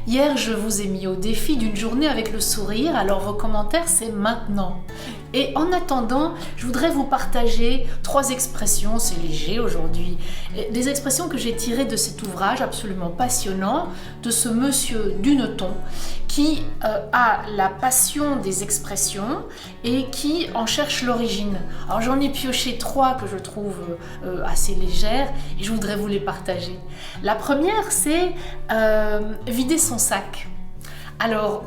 Hier, je vous ai mis au défi d'une journée avec le sourire, alors vos commentaires, c'est maintenant. Et en attendant, je voudrais vous partager 3 expressions, c'est léger aujourd'hui, des expressions que j'ai tirées de cet ouvrage absolument passionnant de ce monsieur Duneton qui a la passion des expressions et qui en cherche l'origine. Alors j'en ai pioché 3 que je trouve assez légères et je voudrais vous les partager. La première, c'est vider son sac. Alors,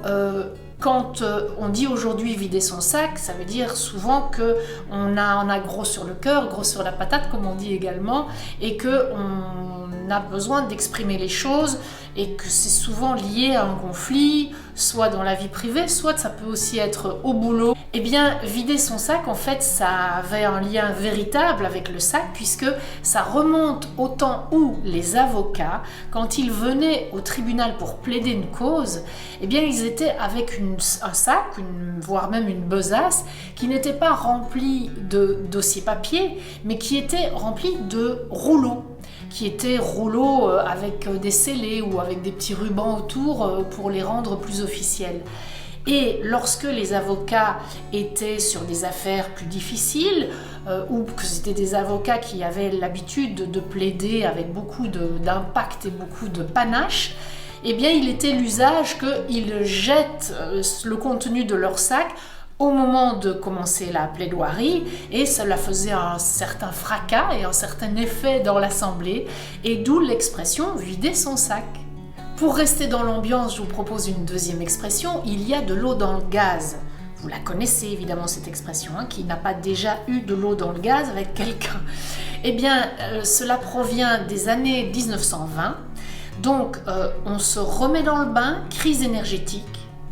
quand on dit aujourd'hui vider son sac, ça veut dire souvent qu'on a gros sur le cœur, gros sur la patate, comme on dit également, et qu'on a besoin d'exprimer les choses et que c'est souvent lié à un conflit, soit dans la vie privée, soit ça peut aussi être au boulot. Eh bien, vider son sac, en fait, ça avait un lien véritable avec le sac puisque ça remonte au temps où les avocats, quand ils venaient au tribunal pour plaider une cause, eh bien, ils étaient avec un sac, voire même une besace, qui n'était pas remplie de dossiers papier, mais qui était remplie de rouleaux. Qui étaient rouleaux avec des scellés ou avec des petits rubans autour pour les rendre plus officiels. Et lorsque les avocats étaient sur des affaires plus difficiles, ou que c'était des avocats qui avaient l'habitude de plaider avec beaucoup d'impact et beaucoup de panache, eh bien il était l'usage qu'ils jettent le contenu de leur sac au moment de commencer la plaidoirie, et cela faisait un certain fracas et un certain effet dans l'assemblée, et d'où l'expression « vider son sac ». Pour rester dans l'ambiance, je vous propose une deuxième expression, il y a de l'eau dans le gaz. Vous la connaissez évidemment cette expression, qui n'a pas déjà eu de l'eau dans le gaz avec quelqu'un. Eh bien, cela provient des années 1920, donc on se remet dans le bain, crise énergétique.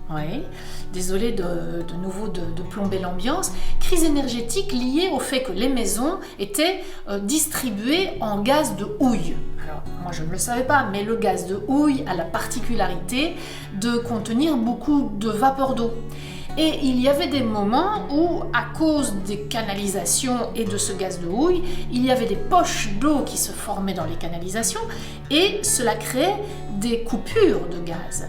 Oui, désolé de nouveau de plomber l'ambiance. Crise énergétique liée au fait que les maisons étaient distribuées en gaz de houille. Alors, moi je ne le savais pas, mais le gaz de houille a la particularité de contenir beaucoup de vapeur d'eau. Et il y avait des moments où, à cause des canalisations et de ce gaz de houille, il y avait des poches d'eau qui se formaient dans les canalisations et cela créait des coupures de gaz.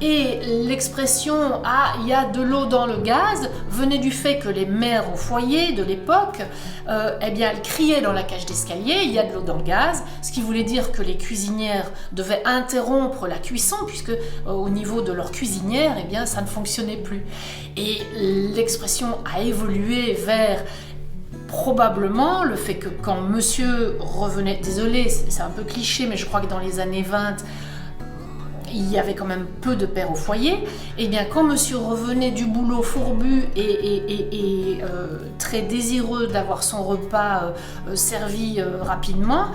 Et l'expression « ah, il y a de l'eau dans le gaz » venait du fait que les mères au foyer de l'époque, eh bien, elles criaient dans la cage d'escalier « il y a de l'eau dans le gaz », ce qui voulait dire que les cuisinières devaient interrompre la cuisson puisque au niveau de leur cuisinière, eh bien, ça ne fonctionnait plus. Et l'expression a évolué vers probablement le fait que quand monsieur revenait, désolé, c'est un peu cliché, mais je crois que dans les années 20, il y avait quand même peu de pères au foyer, et bien quand monsieur revenait du boulot fourbu et très désireux d'avoir son repas servi rapidement,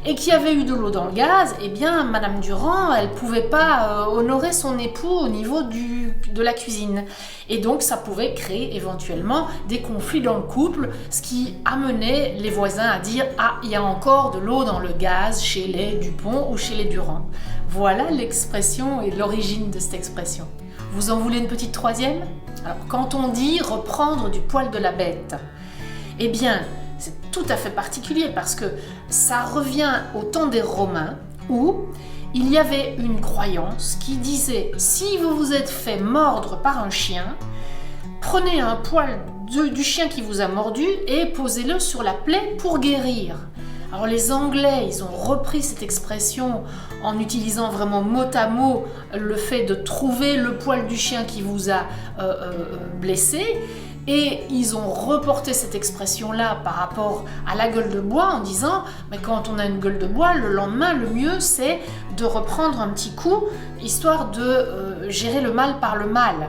et qu'il y avait eu de l'eau dans le gaz, et bien Madame Durand, elle pouvait pas honorer son époux au niveau de la cuisine. Et donc ça pouvait créer éventuellement des conflits dans le couple, ce qui amenait les voisins à dire « ah, il y a encore de l'eau dans le gaz chez les Dupont ou chez les Durand ». Voilà l'expression et l'origine de cette expression. Vous en voulez une petite troisième? Alors, quand on dit « reprendre du poil de la bête », eh bien, c'est tout à fait particulier parce que ça revient au temps des Romains où il y avait une croyance qui disait « si vous vous êtes fait mordre par un chien, prenez un poil du chien qui vous a mordu et posez-le sur la plaie pour guérir ». Alors les Anglais, ils ont repris cette expression en utilisant vraiment mot à mot le fait de trouver le poil du chien qui vous a blessé, et ils ont reporté cette expression-là par rapport à la gueule de bois en disant mais quand on a une gueule de bois, le lendemain, le mieux c'est de reprendre un petit coup histoire de gérer le mal par le mal.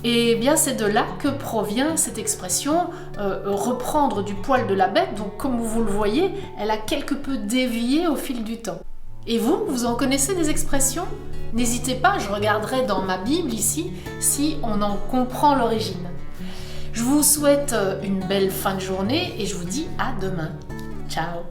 Et bien c'est de là que provient cette expression reprendre du poil de la bête. Donc comme vous le voyez, elle a quelque peu dévié au fil du temps. Et vous en connaissez des expressions? N'hésitez pas, je regarderai dans ma Bible ici si on en comprend l'origine. Je vous souhaite une belle fin de journée et je vous dis à demain. Ciao!